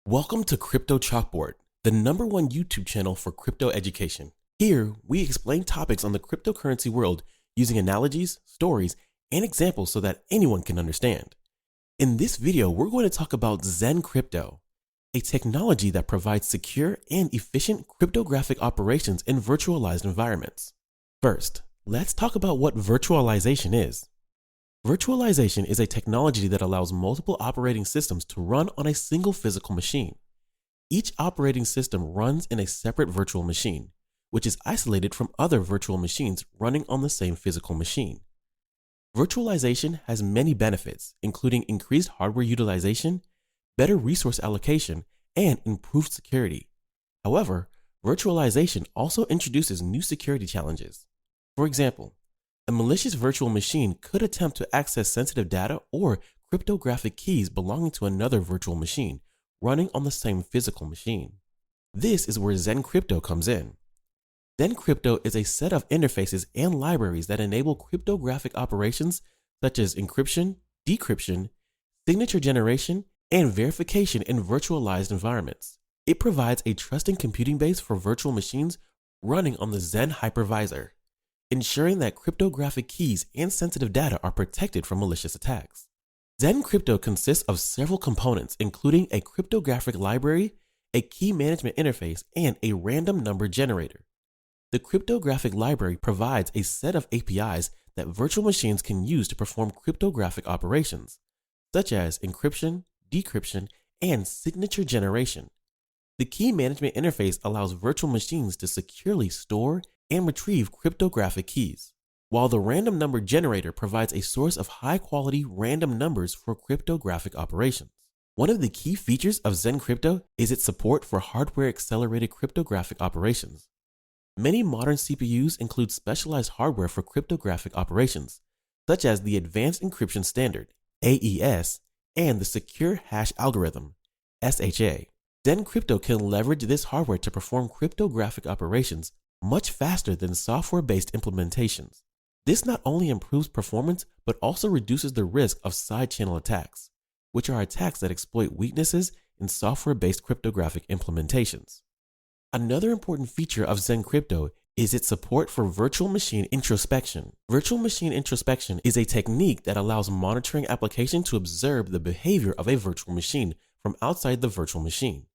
Welcome to Crypto Chalkboard, the #1 YouTube channel for crypto education. Here, we explain topics on the cryptocurrency world using analogies, stories, and examples so that anyone can understand. In this video, we're going to talk about Xen Crypto, a technology that provides secure and efficient cryptographic operations in virtualized environments. First, let's talk about what virtualization is. Virtualization is a technology that allows multiple operating systems to run on a single physical machine. Each operating system runs in a separate virtual machine, which is isolated from other virtual machines running on the same physical machine. Virtualization has many benefits, including increased hardware utilization, better resource allocation, and improved security. However, virtualization also introduces new security challenges. For example, a malicious virtual machine could attempt to access sensitive data or cryptographic keys belonging to another virtual machine running on the same physical machine. This is where Xen Crypto comes in. Xen Crypto is a set of interfaces and libraries that enable cryptographic operations such as encryption, decryption, signature generation, and verification in virtualized environments. It provides a trusted computing base for virtual machines running on the Xen hypervisor, ensuring that cryptographic keys and sensitive data are protected from malicious attacks. Xen Crypto consists of several components, including a cryptographic library, a key management interface, and a random number generator. The cryptographic library provides a set of APIs that virtual machines can use to perform cryptographic operations, such as encryption, decryption, and signature generation. The key management interface allows virtual machines to securely store and retrieve cryptographic keys, while the random number generator provides a source of high-quality random numbers for cryptographic operations. One of the key features of Xen Crypto is its support for hardware-accelerated cryptographic operations. Many modern CPUs include specialized hardware for cryptographic operations, such as the Advanced Encryption Standard, AES, and the Secure Hash Algorithm, SHA. Xen Crypto can leverage this hardware to perform cryptographic operations much faster than software-based implementations. This not only improves performance, but also reduces the risk of side-channel attacks, which are attacks that exploit weaknesses in software-based cryptographic implementations. Another important feature of Xen Crypto is its support for virtual machine introspection. Virtual machine introspection is a technique that allows monitoring application to observe the behavior of a virtual machine from outside the virtual machine.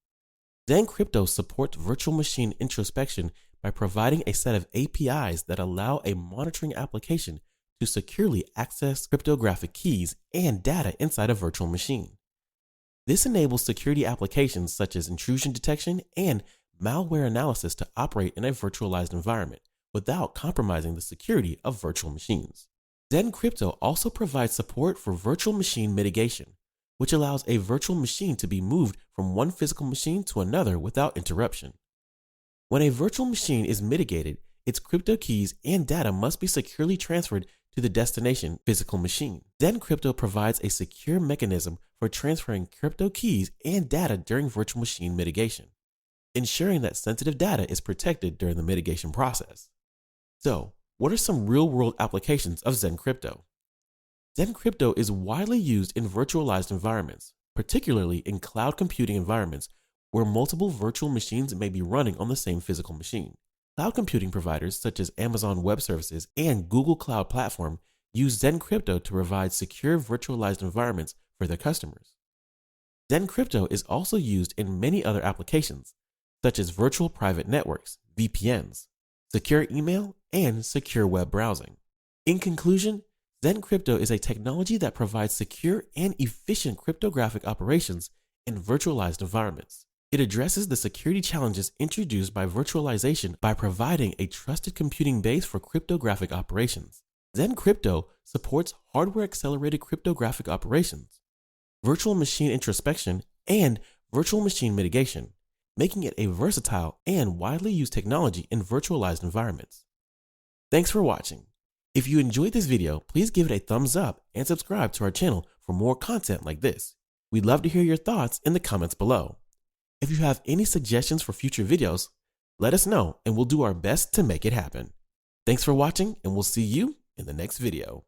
Xen Crypto supports virtual machine introspection by providing a set of APIs that allow a monitoring application to securely access cryptographic keys and data inside a virtual machine. This enables security applications such as intrusion detection and malware analysis to operate in a virtualized environment without compromising the security of virtual machines. Xen Crypto also provides support for virtual machine mitigation, which allows a virtual machine to be moved from one physical machine to another without interruption. When a virtual machine is mitigated, its crypto keys and data must be securely transferred to the destination physical machine. Xen Crypto provides a secure mechanism for transferring crypto keys and data during virtual machine mitigation, ensuring that sensitive data is protected during the mitigation process. So, what are some real-world applications of Xen Crypto? Xen Crypto is widely used in virtualized environments, particularly in cloud computing environments where multiple virtual machines may be running on the same physical machine. Cloud computing providers such as Amazon Web Services and Google Cloud Platform use Xen Crypto to provide secure virtualized environments for their customers. Xen Crypto is also used in many other applications, such as virtual private networks, VPNs, secure email, and secure web browsing. In conclusion, Xen Crypto is a technology that provides secure and efficient cryptographic operations in virtualized environments. It addresses the security challenges introduced by virtualization by providing a trusted computing base for cryptographic operations. Xen Crypto supports hardware-accelerated cryptographic operations, virtual machine introspection, and virtual machine mitigation, making it a versatile and widely used technology in virtualized environments. Thanks for watching. If you enjoyed this video, please give it a thumbs up and subscribe to our channel for more content like this. We'd love to hear your thoughts in the comments below. If you have any suggestions for future videos, let us know and we'll do our best to make it happen. Thanks for watching, and we'll see you in the next video.